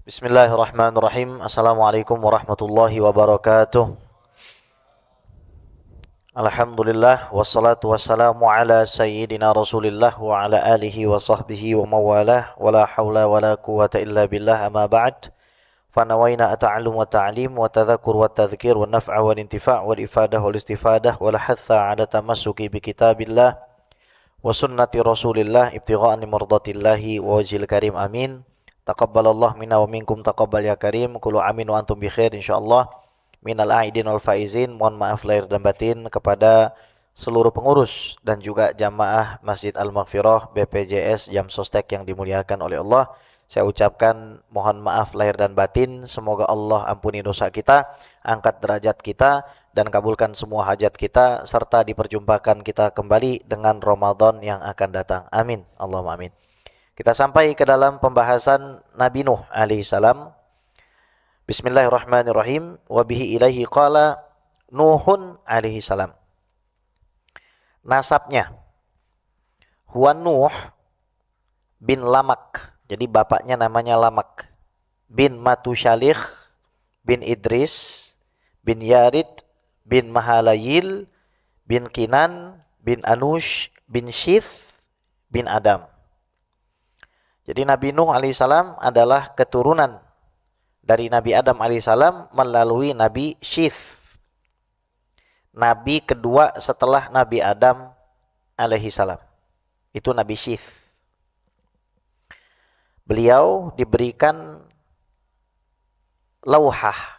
Bismillahirrahmanirrahim. Assalamualaikum warahmatullahi wabarakatuh. Alhamdulillah wassalatu wassalamu ala sayyidina Rasulillah wa ala alihi wa sahbihi wa mawalah wa la hawla wa la quwata illa billah amma ba'd. Fanawaina ata'allum wa ta'lim wa tadhakur wa tadhkir wa naf'a wa intifa' wal ifadah wal istifadah wa la hatha ala tamassuki bi kitabillah wa sunnati Rasulillah ibtigha'an mardatillahi wa wajhil karim. Amin. Taqabbalallah minna wa minkum taqabbal ya karim. Kullu amin wa antum bi khair insyaallah. Minal aidin wal faizin. Mohon maaf lahir dan batin kepada seluruh pengurus dan juga jamaah Masjid Al-Maghfirah BPJS Jam Sostek yang dimuliakan oleh Allah. Saya ucapkan mohon maaf lahir dan batin. Semoga Allah ampuni dosa kita, angkat derajat kita, dan kabulkan semua hajat kita, serta diperjumpakan kita kembali dengan Ramadan yang akan datang. Amin. Allahumma amin. Kita sampai ke dalam pembahasan Nabi Nuh alaihissalam. Bismillahirrahmanirrahim. Wa bihi ilaihi qala Nuhun alaihissalam. Nasabnya huwa Nuh bin Lamak. Jadi bapaknya namanya Lamak. Bin Matushalikh bin Idris bin Yarid bin Mahalayil bin Kinan bin Anush bin Shith bin Adam. Jadi Nabi Nuh alaihissalam adalah keturunan dari Nabi Adam alaihissalam melalui Nabi Shith. Nabi kedua setelah Nabi Adam alaihissalam. Itu Nabi Shith. Beliau diberikan lauhah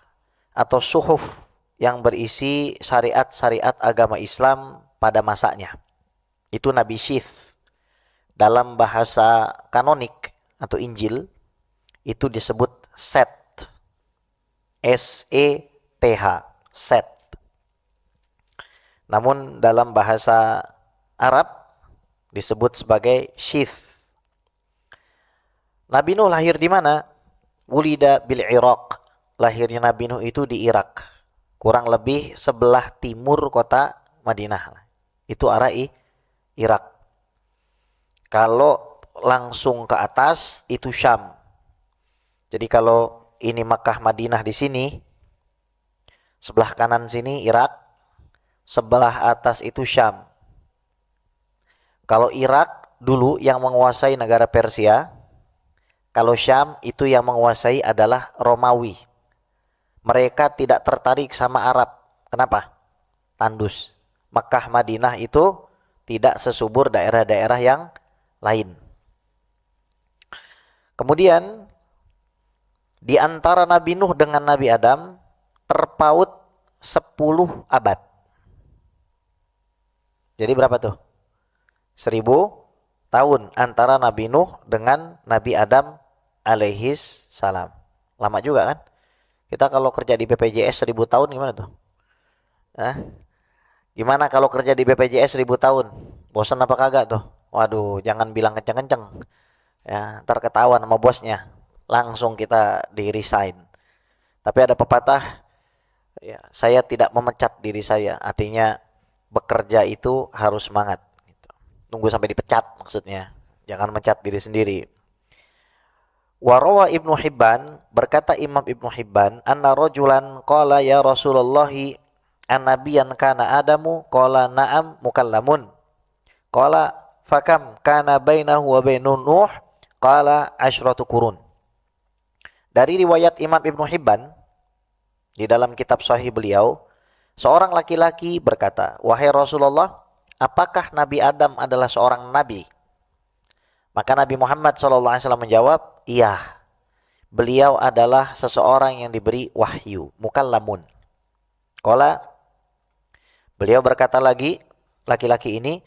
atau suhuf yang berisi syariat-syariat agama Islam pada masanya. Itu Nabi Shith. Dalam bahasa kanonik atau Injil itu disebut Set. S-E-T-H. Set. Namun dalam bahasa Arab disebut sebagai Shith. Nabi Nuh lahir di mana? Wulida bil Iraq. Lahirnya Nabi Nuh itu di Irak. Kurang lebih sebelah timur kota Madinah. Itu arah Irak. Kalau langsung ke atas itu Syam. Jadi kalau ini Makkah Madinah di sini, sebelah kanan sini Irak, sebelah atas itu Syam. Kalau Irak dulu yang menguasai negara Persia, kalau Syam itu yang menguasai adalah Romawi. Mereka tidak tertarik sama Arab. Kenapa? Tandus. Makkah Madinah itu tidak sesubur daerah-daerah yang lain. Kemudian di antara Nabi Nuh dengan Nabi Adam terpaut 10 abad. Jadi berapa tuh? 1000 tahun antara Nabi Nuh dengan Nabi Adam alaihis salam. Lama juga kan? Kita kalau kerja di BPJS 1000 tahun gimana tuh? Gimana kalau kerja di BPJS 1000 tahun? Bosan apa kagak tuh? Waduh, jangan bilang kenceng-kenceng. Ya, ntar ketahuan sama bosnya. Langsung kita di resign. Tapi ada pepatah, ya, saya tidak memecat diri saya. Artinya bekerja itu harus semangat. Gitu. Tunggu sampai dipecat maksudnya. Jangan mencat diri sendiri. Warawa Ibnu Hibban, berkata Imam Ibnu Hibban, anna rajulan qala ya Rasulullahi annabiyan kana Adamu qala na'am mukallamun. Qala fakam kana bainahu wa bainun Nuh qala asyratu qurun. Dari riwayat Imam Ibnu Hibban di dalam kitab sahih beliau, seorang laki-laki berkata, "Wahai Rasulullah, apakah Nabi Adam adalah seorang nabi?" Maka Nabi Muhammad SAW menjawab, "Iya. Beliau adalah seseorang yang diberi wahyu, mukallamun." Qala, beliau berkata lagi, laki-laki ini,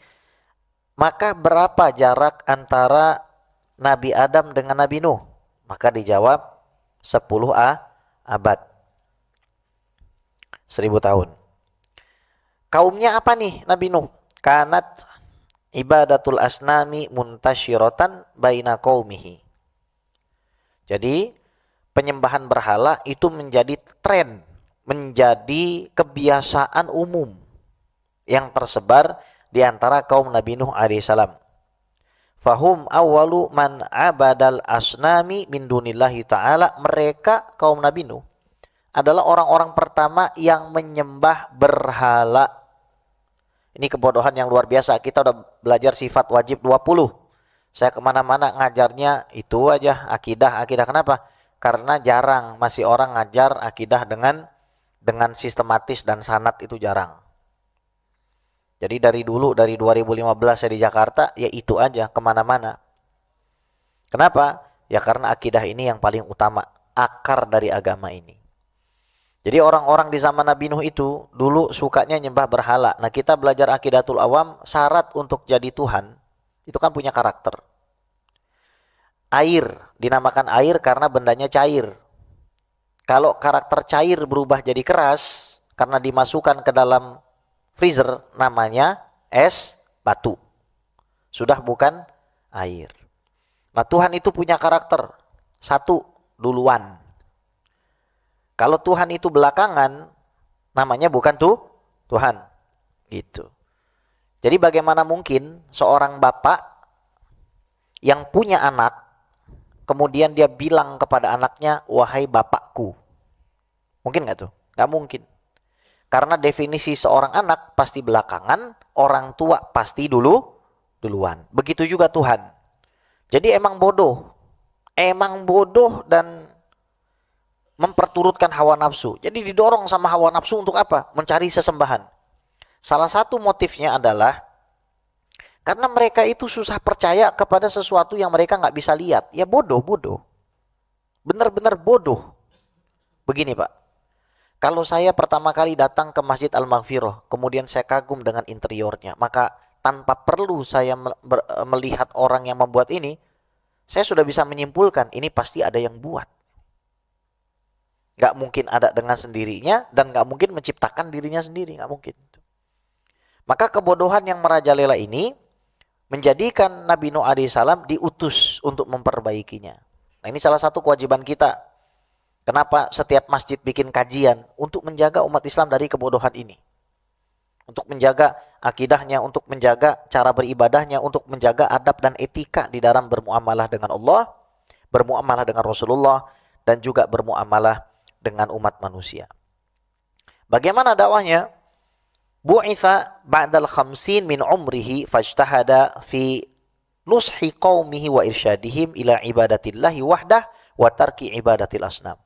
"Maka berapa jarak antara Nabi Adam dengan Nabi Nuh?" Maka dijawab 10 abad. 1000 tahun. Kaumnya apa nih Nabi Nuh? Kanat ibadatul asnami muntasyiratan baina qaumihi. Jadi penyembahan berhala itu menjadi tren, menjadi kebiasaan umum yang tersebar di antara kaum Nabi Nuh alaihissalam. Fahum awwalu man abadal asnami min dunillahi ta'ala. Mereka kaum Nabi Nuh adalah orang-orang pertama yang menyembah berhala. Ini kebodohan yang luar biasa. Kita udah belajar sifat wajib 20. Saya kemana-mana ngajarnya itu aja, akidah. Kenapa? Karena jarang masih orang ngajar akidah dengan sistematis dan sanad, itu jarang. Jadi dari dulu, dari 2015 saya di Jakarta, ya itu aja kemana-mana. Kenapa? Ya karena akidah ini yang paling utama, akar dari agama ini. Jadi orang-orang di zaman Nabi Nuh itu dulu sukanya nyembah berhala. Nah, kita belajar akidatul awam, syarat untuk jadi Tuhan itu kan punya karakter. Air, dinamakan air karena bendanya cair. Kalau karakter cair berubah jadi keras karena dimasukkan ke dalam freezer, namanya es batu. Sudah bukan air. Nah, Tuhan itu punya karakter. Satu, duluan. Kalau Tuhan itu belakangan, namanya bukan Tuhan. Gitu. Jadi bagaimana mungkin seorang bapak yang punya anak, kemudian dia bilang kepada anaknya, wahai bapakku. Mungkin nggak tuh? Nggak mungkin. Karena definisi seorang anak pasti belakangan, orang tua pasti duluan. Begitu juga Tuhan. Jadi emang bodoh dan memperturutkan hawa nafsu. Jadi didorong sama hawa nafsu untuk apa? Mencari sesembahan. Salah satu motifnya adalah karena mereka itu susah percaya kepada sesuatu yang mereka nggak bisa lihat. Ya bodoh. Benar-benar bodoh. Begini Pak. Kalau saya pertama kali datang ke Masjid Al-Maghfirah, kemudian saya kagum dengan interiornya, maka tanpa perlu saya melihat orang yang membuat ini, saya sudah bisa menyimpulkan ini pasti ada yang buat. Gak mungkin ada dengan sendirinya dan gak mungkin menciptakan dirinya sendiri, gak mungkin. Maka kebodohan yang merajalela ini menjadikan Nabi Nuh alaihissalam diutus untuk memperbaikinya. Nah, ini salah satu kewajiban kita. Kenapa setiap masjid bikin kajian? Untuk menjaga umat Islam dari kebodohan ini. Untuk menjaga akidahnya, untuk menjaga cara beribadahnya, untuk menjaga adab dan etika di dalam bermuamalah dengan Allah, bermuamalah dengan Rasulullah, dan juga bermuamalah dengan umat manusia. Bagaimana dakwahnya? Bu'itha ba'dal khamsin min umrihi fajtahada fi nushi qaumihi wa irsyadihim ila ibadatillahi wahdah wa tarki ibadatil asnam.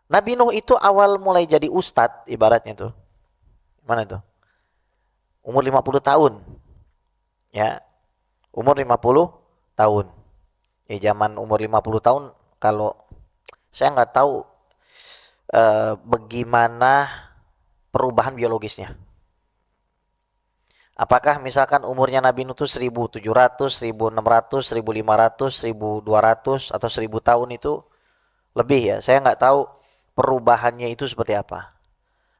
Nabi Nuh itu awal mulai jadi ustadz, ibaratnya tuh. Mana itu? Umur 50 tahun. Ya. Umur 50 tahun. Ya, zaman umur 50 tahun, kalau saya nggak tahu bagaimana perubahan biologisnya. Apakah misalkan umurnya Nabi Nuh itu 1700, 1600, 1500, 1200 atau 1000 tahun itu lebih ya. Saya nggak tahu perubahannya itu seperti apa.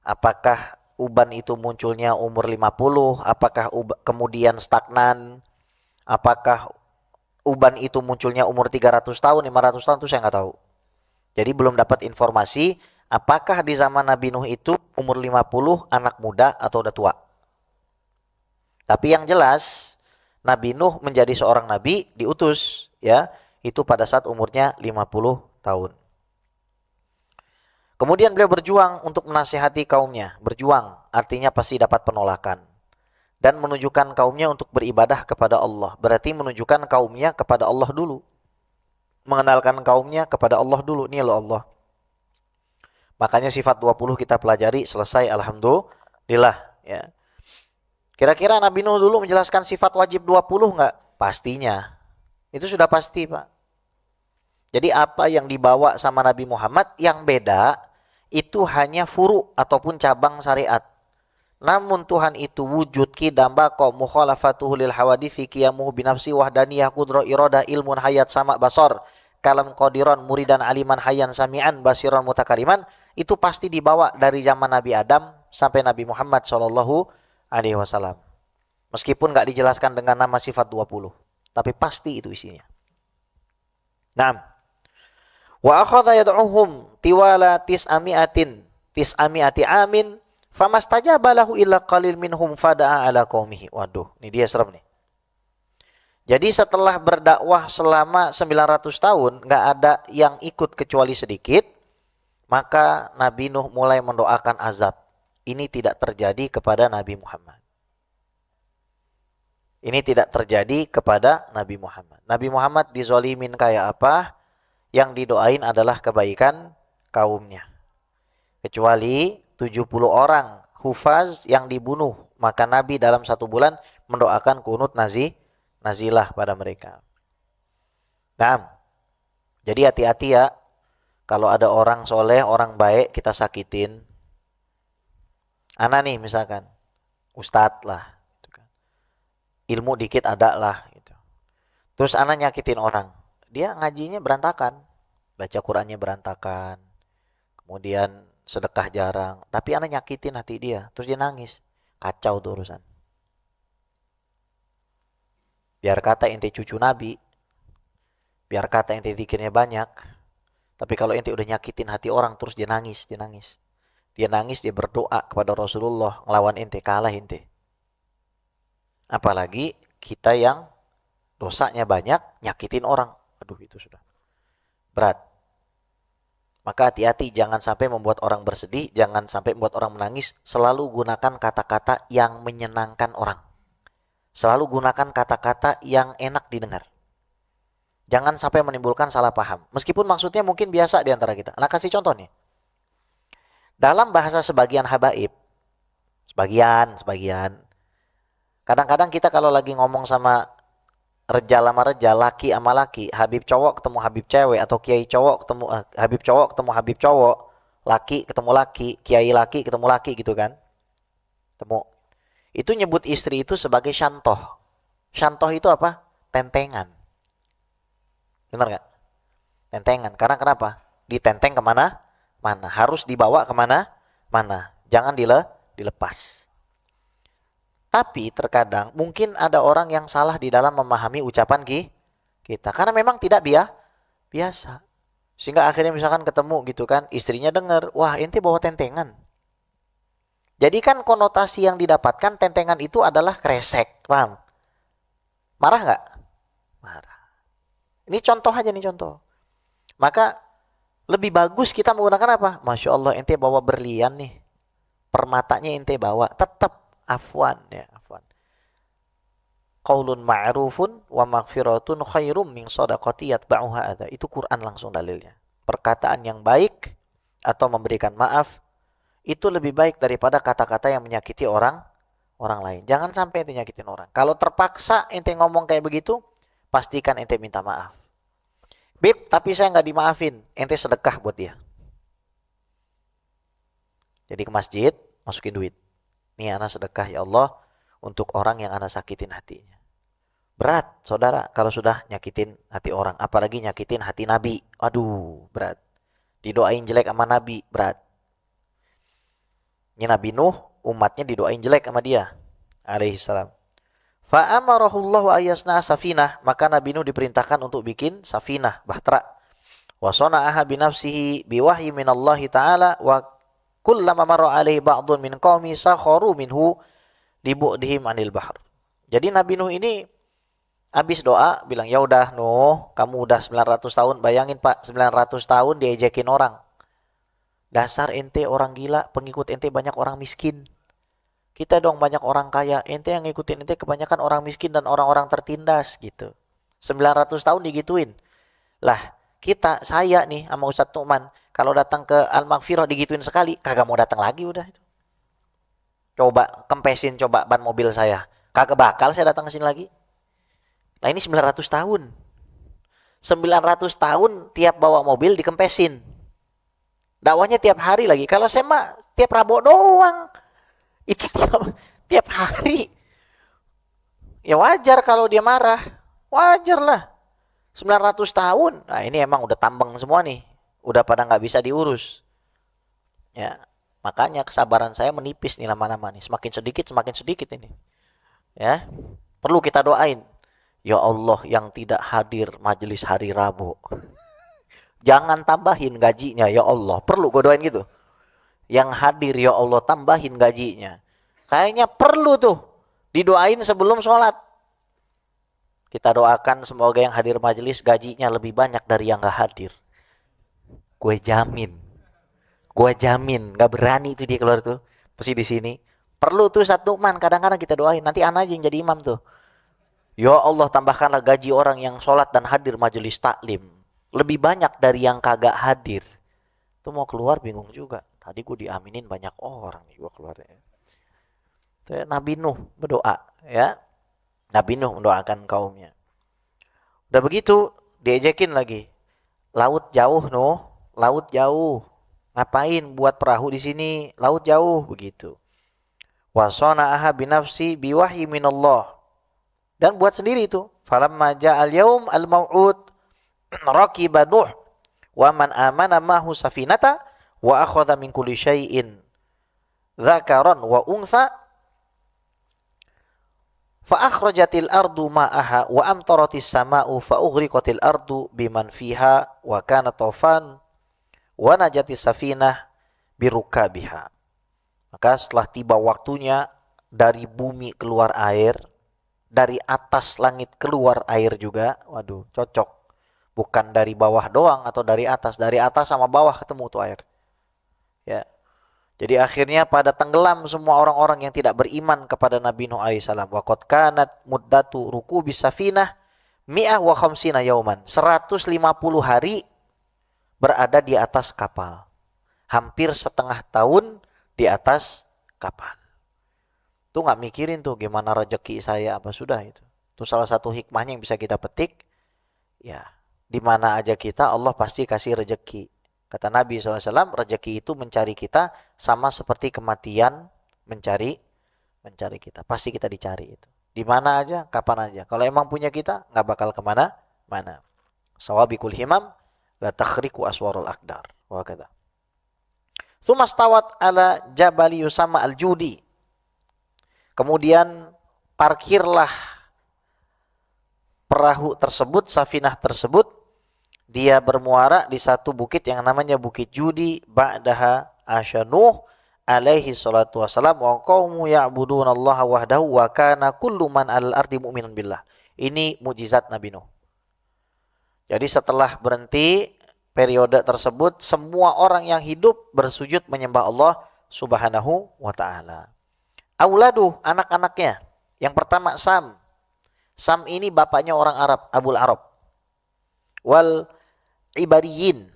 Apakah uban itu munculnya umur 50, apakah kemudian stagnan, apakah uban itu munculnya umur 300 tahun, 500 tahun, itu saya nggak tahu. Jadi belum dapat informasi apakah di zaman Nabi Nuh itu umur 50 anak muda atau udah tua. Tapi yang jelas Nabi Nuh menjadi seorang nabi diutus ya, itu pada saat umurnya 50 tahun. Kemudian beliau berjuang untuk menasihati kaumnya. Berjuang artinya pasti dapat penolakan. Dan menunjukkan kaumnya untuk beribadah kepada Allah. Berarti menunjukkan kaumnya kepada Allah dulu. Mengenalkan kaumnya kepada Allah dulu. Ini loh Allah. Makanya sifat 20 kita pelajari, selesai alhamdulillah. Ya. Kira-kira Nabi Nuh dulu menjelaskan sifat wajib 20 enggak? Pastinya. Itu sudah pasti Pak. Jadi apa yang dibawa sama Nabi Muhammad yang beda itu hanya furu ataupun cabang syariat. Namun Tuhan itu wujud, qidam, baqa, mukhalafatuhu lil hawadithi, qiyamuhu binafsi, wahdaniyah, qudrah, iradah, ilmun, hayat, sama, basar, kalam, qadiran, muridan, aliman, hayyan, sami'an, basiran, mutakaliman. Itu pasti dibawa dari zaman Nabi Adam sampai Nabi Muhammad SAW. Meskipun gak dijelaskan dengan nama sifat 20. Tapi pasti itu isinya. Nah, wa akhadha yad'uhum tiwala tis'ami'ati amin famastajaba lahu illa qalil minhum fada'a ala qaumihi. Waduh, ini dia serem nih. Jadi setelah berdakwah selama 900 tahun, nggak ada yang ikut kecuali sedikit, maka Nabi Nuh mulai mendoakan azab. Ini tidak terjadi kepada Nabi Muhammad. Ini tidak terjadi kepada Nabi Muhammad. Nabi Muhammad dizolimin kayak apa? Yang didoain adalah kebaikan kaumnya. Kecuali 70 orang hufaz yang dibunuh. Maka Nabi dalam 1 bulan mendoakan kunut nazilah pada mereka. Nah, jadi hati-hati ya. Kalau ada orang soleh, orang baik, kita sakitin. Ana nih misalkan, ustadz lah. Ilmu dikit ada lah. Gitu. Terus ana nyakitin orang. Dia ngajinya berantakan. Baca Qurannya berantakan. Kemudian sedekah jarang. Tapi ana nyakitin hati dia. Terus dia nangis. Kacau tuh urusan. Biar kata ente cucu Nabi. Biar kata ente zikirnya banyak. Tapi kalau ente udah nyakitin hati orang, terus dia nangis. Dia nangis, dia berdoa kepada Rasulullah. Ngelawan ente, kalah ente. Apalagi kita yang dosanya banyak, nyakitin orang. Aduh, itu sudah berat. Maka hati-hati, jangan sampai membuat orang bersedih, jangan sampai membuat orang menangis. Selalu gunakan kata-kata yang menyenangkan orang. Selalu gunakan kata-kata yang enak didengar. Jangan sampai menimbulkan salah paham. Meskipun maksudnya mungkin biasa di antara kita. Nah, kasih contoh nih. Dalam bahasa sebagian habaib, sebagian. Kadang-kadang kita kalau lagi ngomong sama rejal sama rejal, laki sama laki, Habib cowok ketemu Habib cewek, atau kiai cowok ketemu Habib cowok ketemu Habib cowok, laki ketemu laki, kiai laki ketemu laki gitu kan. Itu nyebut istri itu sebagai syantoh. Syantoh itu apa? Tentengan. Benar gak? Tentengan. Karena kenapa? Ditenteng kemana? Mana? Harus dibawa kemana? Mana? Jangan dilepas. Tapi terkadang mungkin ada orang yang salah di dalam memahami ucapan kita. Karena memang tidak biasa. Sehingga akhirnya misalkan ketemu gitu kan, istrinya dengar, wah ente bawa tentengan. Jadi kan konotasi yang didapatkan tentengan itu adalah kresek, paham? Marah nggak? Marah. Ini contoh aja nih, contoh. Maka lebih bagus kita menggunakan apa? Masya Allah ente bawa berlian nih. Permatanya ente bawa, tetap. Afwan ya, afwan. Qaulun ma'rufun wa maghfiratun khairum min shadaqati yatba'uha adza. Itu Quran langsung dalilnya. Perkataan yang baik atau memberikan maaf itu lebih baik daripada kata-kata yang menyakiti orang lain. Jangan sampai ente nyakitin orang. Kalau terpaksa ente ngomong kayak begitu, pastikan ente minta maaf. Bib, tapi saya nggak dimaafin. Ente sedekah buat dia. Jadi ke masjid, masukin duit. Nih anak sedekah ya Allah untuk orang yang anak sakitin hatinya. Berat saudara kalau sudah nyakitin hati orang. Apalagi nyakitin hati Nabi. Aduh berat. Didoain jelek sama Nabi, berat. Ini Nabi Nuh umatnya didoain jelek sama dia. Alaihissalam. Fa'amarahullahu ayyasna safinah. Maka Nabi Nuh diperintahkan untuk bikin safinah, bahtera. Wa sona'aha binafsihi biwahyi minallahi ta'ala wa kullama marra alaihi ba'dun min qaumi sakharu minhu libu'dihim anil bahr. Jadi Nabi Nuh ini habis doa bilang, ya udah Nuh, kamu udah 900 tahun, bayangin Pak, 900 tahun diejekin orang. Dasar ente orang gila, pengikut ente banyak orang miskin. Kita dong banyak orang kaya, ente yang ngikutin ente kebanyakan orang miskin dan orang-orang tertindas gitu. 900 tahun digituin. Lah, saya nih sama Ustadz Nu'man, kalau datang ke Al-Maghfirah digituin sekali, kagak mau datang lagi udah itu. Coba kempesin ban mobil saya. Kagak bakal saya datang ke sini lagi. Nah ini 900 tahun. 900 tahun tiap bawa mobil dikempesin. Dakwahnya tiap hari lagi. Kalau saya mah tiap Rabu doang. Itu tiap hari. Ya wajar kalau dia marah. Wajar lah. 900 tahun. Nah ini emang udah tambang semua nih. Udah pada nggak bisa diurus. Ya, makanya kesabaran saya menipis nih lama-lama nih. Semakin sedikit ini. Ya, perlu kita doain. Ya Allah yang tidak hadir majelis hari Rabu. Jangan tambahin gajinya ya Allah. Perlu gue doain gitu. Yang hadir ya Allah tambahin gajinya. Kayaknya perlu tuh didoain sebelum sholat. Kita doakan semoga yang hadir majelis gajinya lebih banyak dari yang gak hadir. Gue jamin. Gue jamin. Gak berani tuh dia keluar tuh. Pasti di sini. Perlu tuh satu man. Kadang-kadang kita doain. Nanti anak aja yang jadi imam tuh. Ya Allah, tambahkanlah gaji orang yang sholat dan hadir majelis taklim. Lebih banyak dari yang kagak hadir. Tuh mau keluar bingung juga. Tadi gue diaminin banyak orang nih gue keluarnya. Tuh, Nabi Nuh berdoa. Ya. Nabi Nuh mendoakan kaumnya. Udah begitu, diejekin lagi. Laut jauh, Nuh. Laut jauh. Ngapain buat perahu di sini? Laut jauh, begitu. Wa sana'aha binafsi biwahyi minallah. Dan buat sendiri itu. Falamma ja'al yaum al-maw'ud raqiba Nuh wa man amana mahu safinata wa akhadha min kulli syai'in dzakaran wa untha fa akhrajatil ardu ma'aha wa amtaratis sama'u fa ughriqatil ardu biman fiha wa kana tawfan wa najatis safinah birukabiha. Maka setelah tiba waktunya dari bumi keluar air, dari atas langit keluar air juga. Waduh, cocok. Bukan dari bawah doang atau dari atas sama bawah ketemu tuh air. Ya. Jadi akhirnya pada tenggelam semua orang-orang yang tidak beriman kepada Nabi Nuh alaihissalam. Wa qad kanat muddatu rukubis safinah mi'ah wa khamsina yauman. 150 hari berada di atas kapal. Hampir setengah tahun di atas kapal. Tuh nggak mikirin tuh gimana rezeki saya apa sudah itu. Itu salah satu hikmahnya yang bisa kita petik. Ya, di mana aja kita Allah pasti kasih rezeki. Kata Nabi SAW, rezeki itu mencari kita sama seperti kematian mencari kita. Pasti kita dicari itu. Di mana aja, kapan aja. Kalau emang punya kita, nggak bakal kemana-mana. Sawabikul himam, la takhriku aswarul akdar. Wa kata. Sumastawat ala jabali yusama al-judi. Kemudian parkirlah perahu tersebut, safinah tersebut, dia bermuara di satu bukit yang namanya Bukit Judi, ba'daha asyanuh alaihi salatu wassalam wa qaumu ya'budunallaha wahdahu wa kana kullu man alal ardi mu'minan billah. Ini mukjizat Nabi Nuh. Jadi setelah berhenti periode tersebut, semua orang yang hidup bersujud menyembah Allah Subhanahu wa taala. Auladu, anak-anaknya. Yang pertama Sam. Sam ini bapaknya orang Arab, Abul Arab. Wal ibadiyin.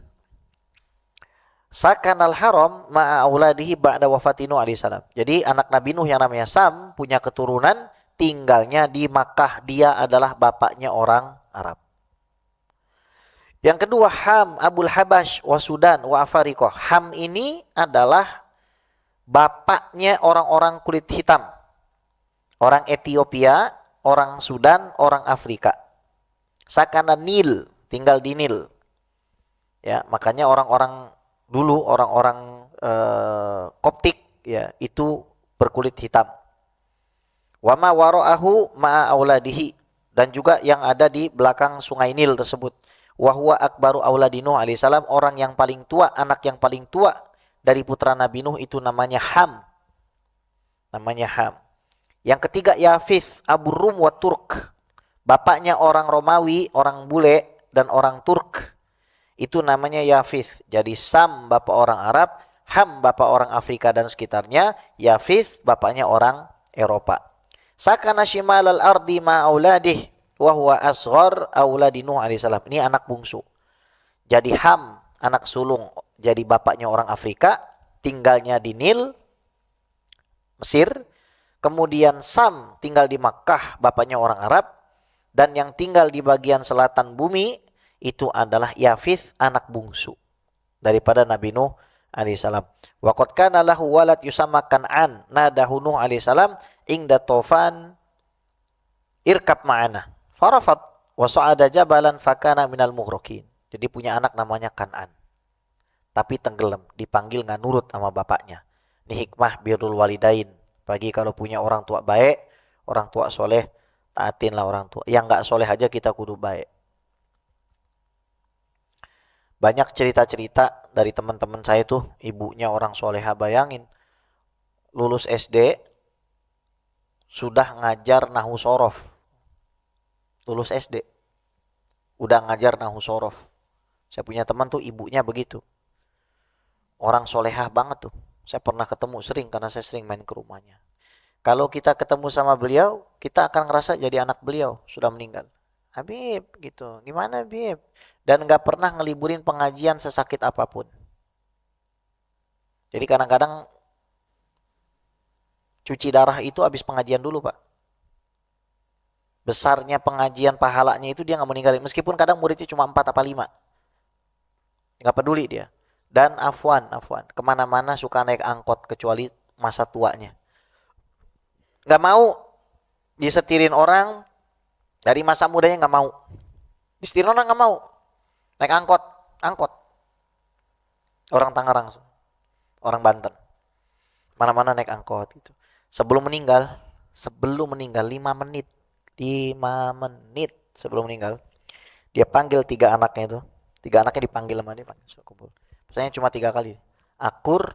Sakanal haram ma'a auladihi ba'da wafatinu alaihissalam. Jadi anak Nabi Nuh yang namanya Sam punya keturunan, tinggalnya di Makkah. Dia adalah bapaknya orang Arab. Yang kedua Ham, Abul Habash, wa Sudan, wa Afriqah. Ham ini adalah bapaknya orang-orang kulit hitam. Orang Ethiopia, orang Sudan, orang Afrika. Sakana Nil, tinggal di Nil. Ya, makanya orang-orang dulu, orang-orang Koptik, ya, itu berkulit hitam. Wa ma wara'ahu ma'a auladihi, dan juga yang ada di belakang sungai Nil tersebut. Wa huwa akbaru auladi Nuh alaihissalam, orang yang paling tua, anak yang paling tua dari putra Nabi Nuh itu namanya Ham. Namanya Ham. Yang ketiga Yafith, Abu Rum wa Turk. Bapaknya orang Romawi, orang bule, dan orang Turk. Itu namanya Yafith. Jadi Sam bapak orang Arab, Ham bapak orang Afrika dan sekitarnya, Yafith bapaknya orang Eropa. Sakana shimal al-ardi ma'auladih, wa huwa asghar auladi Nuh alaihissalam. Ini anak bungsu. Jadi Ham, anak sulung, jadi bapaknya orang Afrika, tinggalnya di Nil, Mesir. Kemudian Sam tinggal di Makkah, bapaknya orang Arab. Dan yang tinggal di bagian selatan bumi, itu adalah Yafith, anak bungsu daripada Nabi Nuh alaihissalam. Wa qad kana lahu walad yusamma Kan'an, nadahu Nuh alaihissalam ingda tofan irkab ma'ana. Farafat wa sa'ada jabalan fakana minal mughraqin. Jadi punya anak namanya Kan'an. Tapi tenggelam, dipanggil nggak nurut sama bapaknya. Ini hikmah birrul walidain. Bagi kalau punya orang tua baik, orang tua soleh, taatinlah orang tua. Yang nggak soleh aja kita kudu baik. Banyak cerita-cerita dari teman-teman saya tuh, ibunya orang soleha, bayangin. Lulus SD, sudah ngajar nahwu sorof. lulus SD, udah ngajar nahu sorof. Saya punya teman tuh ibunya begitu. Orang solehah banget tuh. Saya pernah ketemu sering karena saya sering main ke rumahnya. Kalau kita ketemu sama beliau, kita akan ngerasa jadi anak beliau, sudah meninggal. Habib gitu, gimana Habib? Dan nggak pernah ngeliburin pengajian sesakit apapun. Jadi kadang-kadang cuci darah itu habis pengajian dulu Pak. Besarnya pengajian pahalanya itu dia nggak mau ninggalin. Meskipun kadang muridnya cuma 4 apa 5. Nggak peduli dia. Dan afwan. Kemana-mana suka naik angkot kecuali masa tuanya. Nggak mau disetirin orang, dari masa mudanya nggak mau. Disetirin orang nggak mau. Naik angkot. Orang Tangerang, orang Banten. Mana-mana naik angkot gitu. Sebelum meninggal 5 menit. 5 menit sebelum meninggal. Dia panggil 3 anaknya itu. 3 anaknya dipanggil sama dia. Kumpul. Pesannya cuma 3 kali. Akur.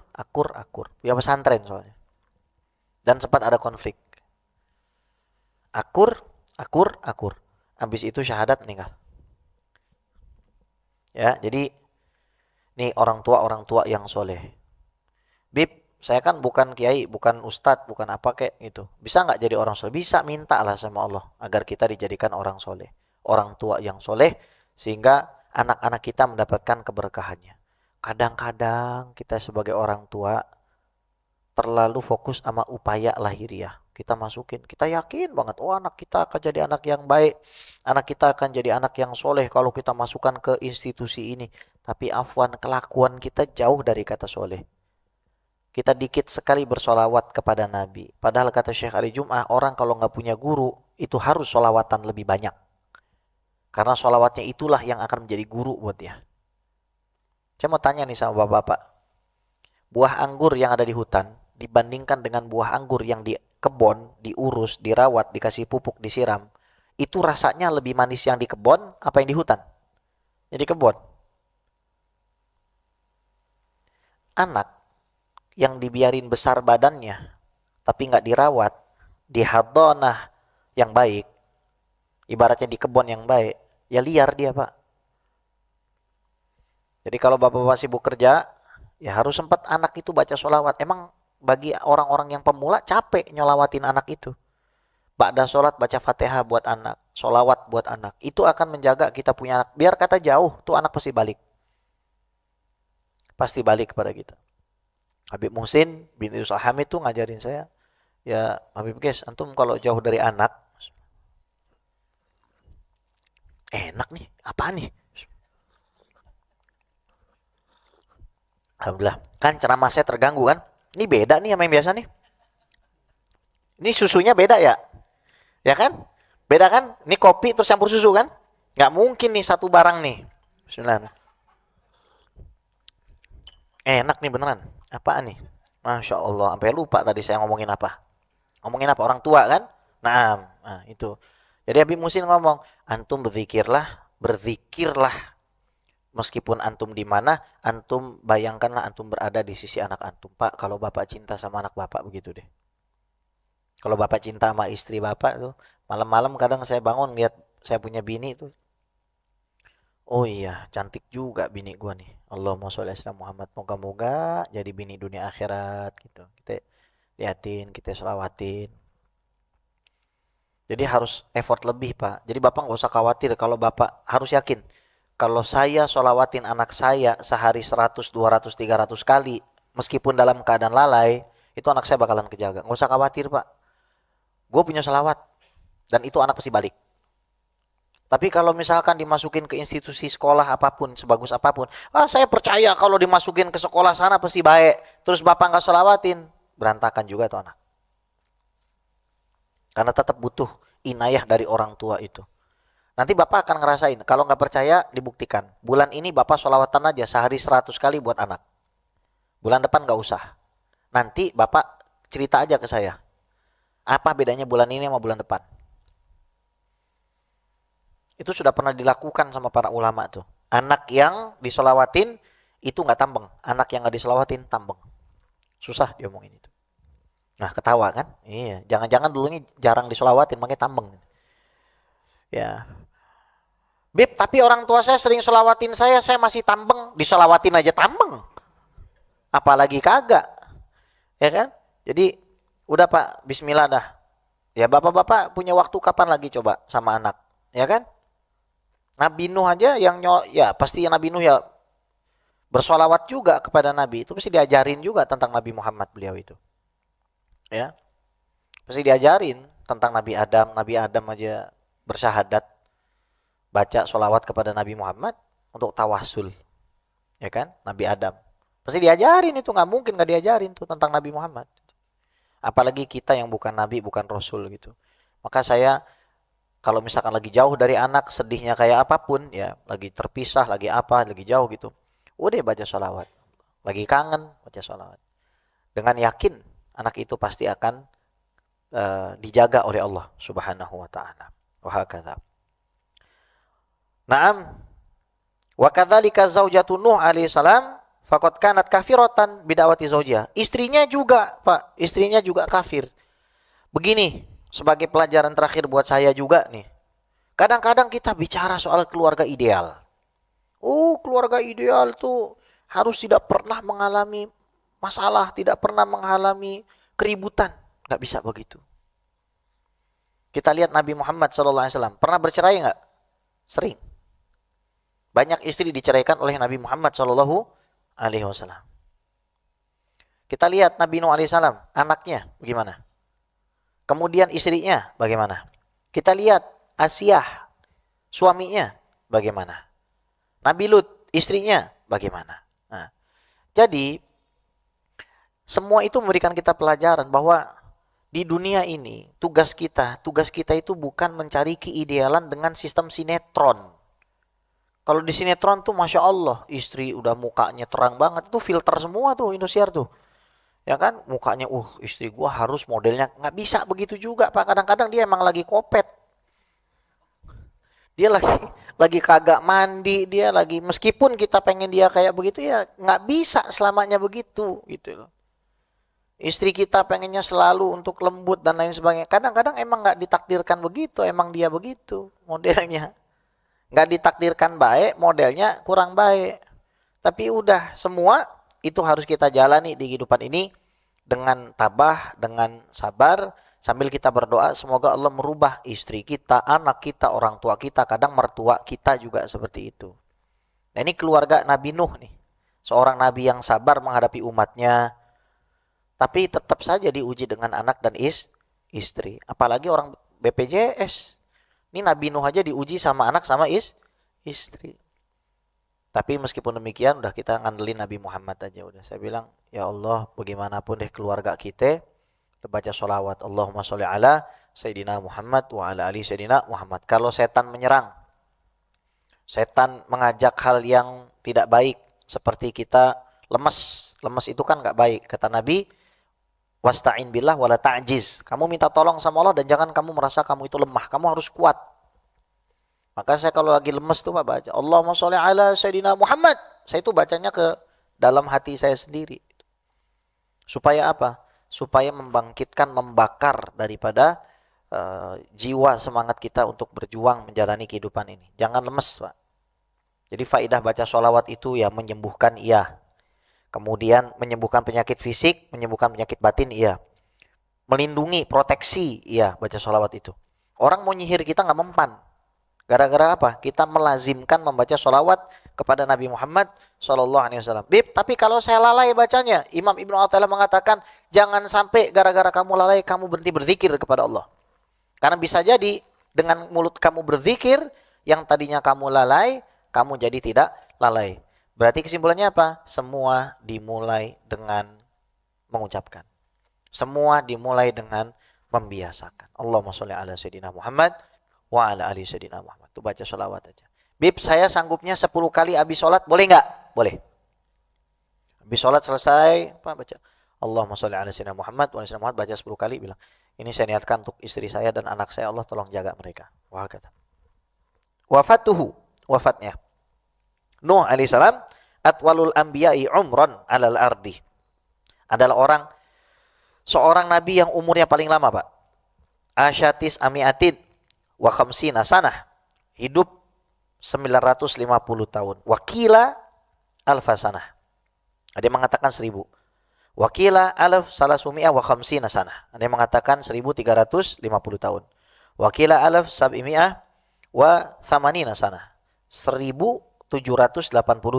Ya pesantren soalnya. Dan sempat ada konflik. Akur. Habis itu syahadat meninggal. Ya, jadi nih orang tua yang soleh. Bib, saya kan bukan kiai, bukan ustadz, bukan apa kayak gitu. Bisa nggak jadi orang soleh? Bisa, minta lah sama Allah agar kita dijadikan orang soleh. Orang tua yang soleh sehingga anak-anak kita mendapatkan keberkahannya. Kadang-kadang kita sebagai orang tua terlalu fokus sama upaya lahiriah. Kita masukin, kita yakin banget, oh anak kita akan jadi anak yang baik, anak kita akan jadi anak yang soleh kalau kita masukkan ke institusi ini. Tapi afwan, kelakuan kita jauh dari kata soleh. Kita dikit sekali bersolawat kepada Nabi. Padahal kata Syekh Ali Jum'ah, orang kalau nggak punya guru, itu harus solawatan lebih banyak. Karena solawatnya itulah yang akan menjadi guru buat dia. Saya mau tanya nih sama bapak-bapak. Buah anggur yang ada di hutan, dibandingkan dengan buah anggur yang di kebon, diurus, dirawat, dikasih pupuk, disiram. Itu rasanya lebih manis yang di kebon, apa yang di hutan? Yang di kebon. Anak yang dibiarin besar badannya, tapi nggak dirawat, di hadonah yang baik, ibaratnya di kebun yang baik, ya liar dia Pak. Jadi kalau bapak-bapak sibuk kerja, ya harus sempat anak itu baca sholawat. Emang bagi orang-orang yang pemula capek nyolawatin anak itu. Ba'da sholat baca fatihah buat anak, sholawat buat anak. Itu akan menjaga kita punya anak. Biar kata jauh, tuh anak pasti balik. Pasti balik kepada kita. Habib Muhsin bin Yusuf Hamid tuh ngajarin saya, ya Habib guys, antum kalau jauh dari anak, enak nih, apa nih? Alhamdulillah, kan ceramah saya terganggu kan? Ini beda nih sama yang biasa nih. Ini susunya beda ya? Ya kan? Beda kan? Ini kopi terus campur susu kan? Nggak mungkin nih satu barang nih. Bismillah. Enak nih beneran. Apaan nih? Masya Allah, sampai lupa tadi saya ngomongin apa. Ngomongin apa? Orang tua kan? Nah itu. Jadi Habib Musin ngomong, antum berzikirlah. Meskipun antum di mana, antum bayangkanlah antum berada di sisi anak antum. Pak, kalau bapak cinta sama anak bapak begitu deh. Kalau bapak cinta sama istri bapak tuh, malam-malam kadang saya bangun lihat saya punya bini tuh. Oh iya, cantik juga bini gua nih. Allahumma sholli ala Muhammad. Moga-moga jadi bini dunia akhirat gitu. Kita liatin, kita selawatin. Jadi harus effort lebih Pak. Jadi Bapak nggak usah khawatir kalau Bapak harus yakin. Kalau saya sholawatin anak saya sehari 100, 200, 300 kali, meskipun dalam keadaan lalai, itu anak saya bakalan kejaga. Nggak usah khawatir Pak. Gue punya sholawat, dan itu anak pasti balik. Tapi kalau misalkan dimasukin ke institusi sekolah apapun, sebagus apapun, saya percaya kalau dimasukin ke sekolah sana pasti baik. Terus Bapak nggak sholawatin, berantakan juga tuh anak. Karena tetap butuh inayah dari orang tua itu. Nanti Bapak akan ngerasain. Kalau nggak percaya, dibuktikan. Bulan ini Bapak sholawatan aja sehari 100 kali buat anak. Bulan depan nggak usah. Nanti Bapak cerita aja ke saya. Apa bedanya bulan ini sama bulan depan? Itu sudah pernah dilakukan sama para ulama tuh. Anak yang disolawatin itu nggak tambeng. Anak yang nggak disolawatin tambeng. Susah diomongin itu. Nah ketawa kan? Iya. Jangan-jangan dulunya jarang disolawatin, makanya tambeng. Ya. Beb, tapi orang tua saya sering solawatin saya masih tambeng. Disolawatin aja tambeng. Apalagi kagak. Ya kan? Jadi, udah Pak, bismillah dah. Ya bapak-bapak punya waktu kapan lagi coba sama anak. Ya kan? Nabi Nuh aja ya pasti Nabi Nuh ya bersolawat juga kepada Nabi. Itu pasti diajarin juga tentang Nabi Muhammad beliau itu. Ya. Pasti diajarin tentang Nabi Adam. Nabi Adam aja bersyahadat baca solawat kepada Nabi Muhammad untuk tawasul. Ya kan? Nabi Adam. Pasti diajarin itu. Nggak mungkin nggak diajarin tuh tentang Nabi Muhammad. Apalagi kita yang bukan Nabi, bukan Rasul gitu. Maka saya kalau misalkan lagi jauh dari anak, sedihnya kayak apapun, ya lagi terpisah, lagi apa, lagi jauh gitu. Udah baca sholawat. Lagi kangen, baca sholawat. Dengan yakin, anak itu pasti akan dijaga oleh Allah subhanahu wa ta'ala. Wahakadha. Naam. Wa kadzalika zaujatu Nuh alaihi salam faqad kanat kafiratan bid'awati zaujiha. Istrinya juga, Pak, istrinya juga kafir. Begini, sebagai pelajaran terakhir buat saya juga nih. Kadang-kadang kita bicara soal keluarga ideal. Oh, keluarga ideal tuh harus tidak pernah mengalami masalah, tidak pernah mengalami keributan. Nggak bisa begitu. Kita lihat Nabi Muhammad SAW. Pernah bercerai nggak? Sering. Banyak istri diceraikan oleh Nabi Muhammad SAW. Kita lihat Nabi Nuh alaihissalam, anaknya bagaimana? Kemudian istrinya bagaimana? Kita lihat Asyah, suaminya bagaimana? Nabi Lut, istrinya bagaimana? Nah, jadi semua itu memberikan kita pelajaran bahwa di dunia ini tugas kita itu bukan mencari keidealan dengan sistem sinetron. Kalau di sinetron tuh Masya Allah, istri udah mukanya terang banget, itu filter semua tuh Indosiar tuh. Ya kan, mukanya, istri gua harus modelnya, nggak bisa begitu juga Pak. Kadang-kadang dia emang lagi kopet. Dia lagi kagak mandi, dia lagi, meskipun kita pengen dia kayak begitu ya, nggak bisa selamanya begitu gitu loh. Istri kita pengennya selalu untuk lembut dan lain sebagainya. Kadang-kadang emang nggak ditakdirkan begitu, emang dia begitu modelnya. Nggak ditakdirkan baik, modelnya kurang baik. Tapi udah, semua itu harus kita jalani di kehidupan ini dengan tabah, dengan sabar, sambil kita berdoa semoga Allah merubah istri kita, anak kita, orang tua kita, kadang mertua kita juga seperti itu. Nah, ini keluarga Nabi Nuh nih. Seorang nabi yang sabar menghadapi umatnya, tapi tetap saja diuji dengan anak dan istri. Apalagi orang BPJS. Ini Nabi Nuh aja diuji sama anak sama istri. Tapi meskipun demikian udah kita ngandelin Nabi Muhammad aja udah. Saya bilang, ya Allah, bagaimanapun deh keluarga kita, baca sholawat Allahumma sholli ala Sayyidina Muhammad wa ala ali Sayyidina Muhammad. Kalau setan menyerang, setan mengajak hal yang tidak baik, seperti kita lemes. Lemes itu kan gak baik. Kata Nabi, wasta'in billah wala ta'jiz. Kamu minta tolong sama Allah dan jangan kamu merasa kamu itu lemah. Kamu harus kuat. Maka saya kalau lagi lemes tuh Pak baca Allahumma sholli ala Sayyidina Muhammad. Saya itu bacanya ke dalam hati saya sendiri. Supaya apa? Supaya membangkitkan, membakar daripada jiwa semangat kita untuk berjuang menjalani kehidupan ini. Jangan lemes Pak. Jadi faedah baca sholawat itu ya menyembuhkan iya. Kemudian menyembuhkan penyakit fisik, menyembuhkan penyakit batin iya. Melindungi, proteksi iya baca sholawat itu. Orang mau nyihir kita nggak mempan. Gara-gara apa? Kita melazimkan membaca sholawat kepada Nabi Muhammad SAW. Bib, tapi kalau saya lalai bacanya, Imam Ibnu Athaillah mengatakan, jangan sampai gara-gara kamu lalai, kamu berhenti berzikir kepada Allah. Karena bisa jadi dengan mulut kamu berzikir, yang tadinya kamu lalai, kamu jadi tidak lalai. Berarti kesimpulannya apa? Semua dimulai dengan mengucapkan. Semua dimulai dengan membiasakan. Allahumma sholli ala Sayyidina Muhammad wa ala ali Sayyidina Muhammad. Itu baca sholawat aja. Bib, saya sanggupnya 10 kali habis sholat, boleh nggak? Boleh. Habis sholat selesai, baca Allahumma sholli ala Sayyidina Muhammad wa ala Sayyidina Muhammad, baca 10 kali, bilang, ini saya niatkan untuk istri saya dan anak saya, Allah tolong jaga mereka. Wah kata. Wafatuhu, wafatnya. Nuh alaihissalam, atwalul anbiya'i umran alal ardi. Adalah seorang nabi yang umurnya paling lama Pak. Asyatis ami'atid. wa khamsina sanah. Hidup 950 tahun. Wakila alfa sanah. Ada yang mengatakan 1000. Wakila alaf salasumia wa khamsina sanah. Ada yang mengatakan 1350 tahun. Wakila alaf sab'imi'ah wa thamanina sanah. 1780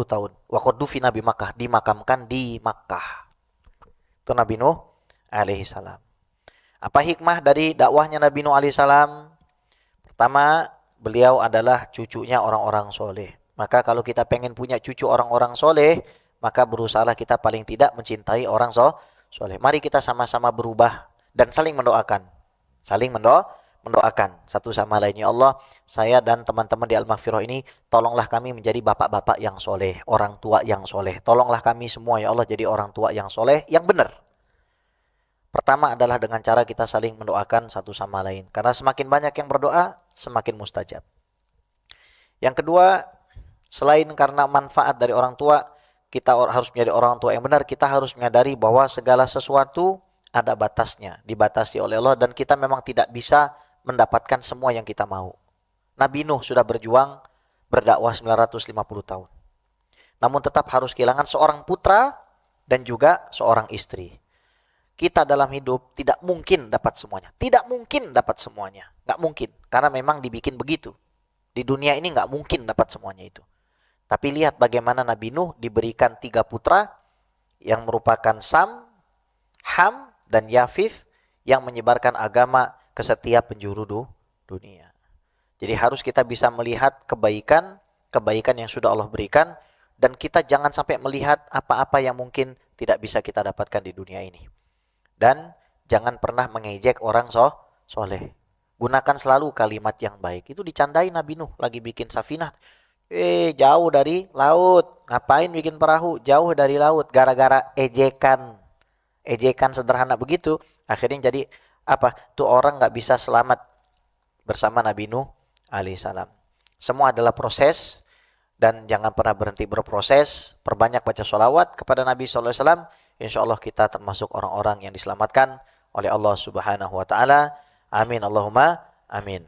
tahun. Wa qad dufina bi Makkah, dimakamkan di Makkah. Itu Nabi Nuh alaihi salam. Apa hikmah dari dakwahnya Nabi Nuh alaihi salam? Pertama, beliau adalah cucunya orang-orang soleh. Maka kalau kita pengen punya cucu orang-orang soleh, maka berusahalah kita paling tidak mencintai orang soleh. Mari kita sama-sama berubah dan saling mendoakan. Saling mendoakan satu sama lain. Ya Allah, saya dan teman-teman di Al-Maghfirah ini, tolonglah kami menjadi bapak-bapak yang soleh, orang tua yang soleh. Tolonglah kami semua, ya Allah, jadi orang tua yang soleh, yang benar. Pertama adalah dengan cara kita saling mendoakan satu sama lain. Karena semakin banyak yang berdoa, semakin mustajab. Yang kedua, selain karena manfaat dari orang tua, kita harus menjadi orang tua yang benar. Kita harus menyadari bahwa segala sesuatu ada batasnya, dibatasi oleh Allah, dan kita memang tidak bisa mendapatkan semua yang kita mau. Nabi Nuh sudah berjuang berdakwah 950 tahun. Namun tetap harus kehilangan seorang putra dan juga seorang istri. Kita dalam hidup tidak mungkin dapat semuanya. Tidak mungkin dapat semuanya. Nggak mungkin. Karena memang dibikin begitu. Di dunia ini nggak mungkin dapat semuanya itu. Tapi lihat bagaimana Nabi Nuh diberikan 3 putra yang merupakan Sam, Ham, dan Yafith yang menyebarkan agama ke setiap penjuru dunia. Jadi harus kita bisa melihat kebaikan yang sudah Allah berikan, dan kita jangan sampai melihat apa-apa yang mungkin tidak bisa kita dapatkan di dunia ini. Dan jangan pernah mengejek orang soleh. Gunakan selalu kalimat yang baik. Itu dicandai Nabi Nuh lagi bikin safinah. Jauh dari laut. Ngapain bikin perahu? Jauh dari laut. Gara-gara ejekan sederhana begitu. Akhirnya jadi apa? Tuh orang gak bisa selamat bersama Nabi Nuh alaihissalam. Semua adalah proses. Dan jangan pernah berhenti berproses. Perbanyak baca sholawat kepada Nabi SAW. Insya Allah kita termasuk orang-orang yang diselamatkan oleh Allah Subhanahu wa ta'ala. Amin. Allahumma amin.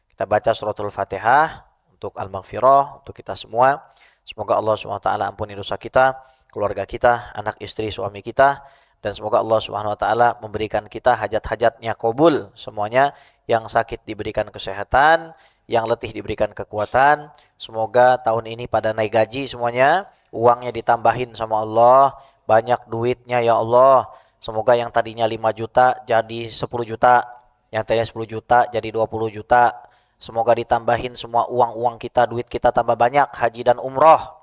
Kita baca suratul Fatihah untuk Al-Maghfirah, untuk kita semua. Semoga Allah Subhanahu wa ta'ala ampuni dosa kita, keluarga kita, anak istri suami kita. Dan semoga Allah Subhanahu wa ta'ala memberikan kita hajat-hajatnya qabul semuanya. Yang sakit diberikan kesehatan, yang letih diberikan kekuatan. Semoga tahun ini pada naik gaji semuanya, uangnya ditambahin sama Allah, banyak duitnya ya Allah. Semoga yang tadinya 5 juta jadi 10 juta, yang tadinya 10 juta jadi 20 juta. Semoga ditambahin semua uang-uang kita, duit kita tambah banyak, haji dan umroh.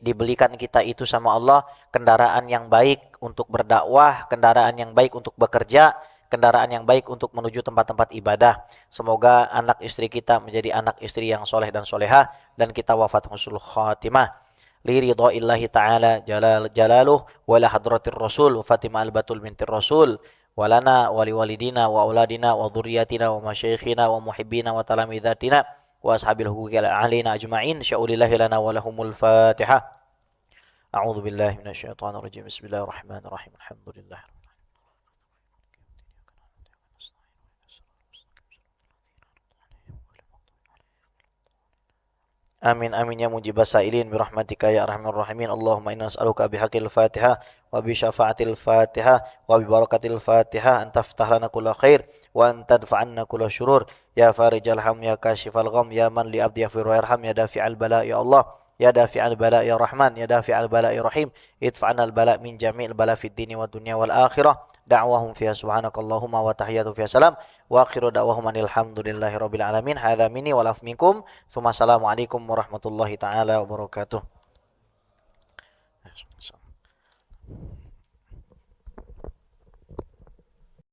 Dibelikan kita itu sama Allah kendaraan yang baik untuk berdakwah, kendaraan yang baik untuk bekerja, kendaraan yang baik untuk menuju tempat-tempat ibadah. Semoga anak istri kita menjadi anak istri yang soleh dan soleha, dan kita wafat husnul khatimah. Li ridha'illahi ta'ala jalaluh wa la hadratir rasul wa fatimah al-batul bintir rasul. Walana wali walidina wa auladina wa dhurriyyatina wa masyayikhina wa muhibbina wa talamidhatina wa ashabil huquqi alina ajma'in. Sya'ulillahi lana wa lahumul Fatihah. A'udzu billahi minasyaitonir rajim. Bismillahirrahmanirrahim. Alhamdulillah. Amin amin ya mujibas sa'ilin bi rahmatika ya arhamar rahimin. Allahumma inna nas'aluka bihaqqil Fatihah wa bi syafa'atil Fatihah wa bi barakatil Fatihah an taftah lana kulla khair wa an tadfa'anna kulla syurur ya farijal ham ya kashifal gham ya man li abdi yaghfir wa yarham ya dafi'al bala ya Allah ya dafi'al bala ya Rahman ya dafi'al bala ya Rahim idfa'na al bala min jami'il bala fid dini wa dunya wal akhirah. Da'wahum fiha subhanakallahumma wa tahiyyatu fiha salam wa akhiru da'wahum alhamdulillahi rabbil alamin. Hadza minni wa laf minkum. Tsumma assalamu alaikum warahmatullahi taala wabarakatuh.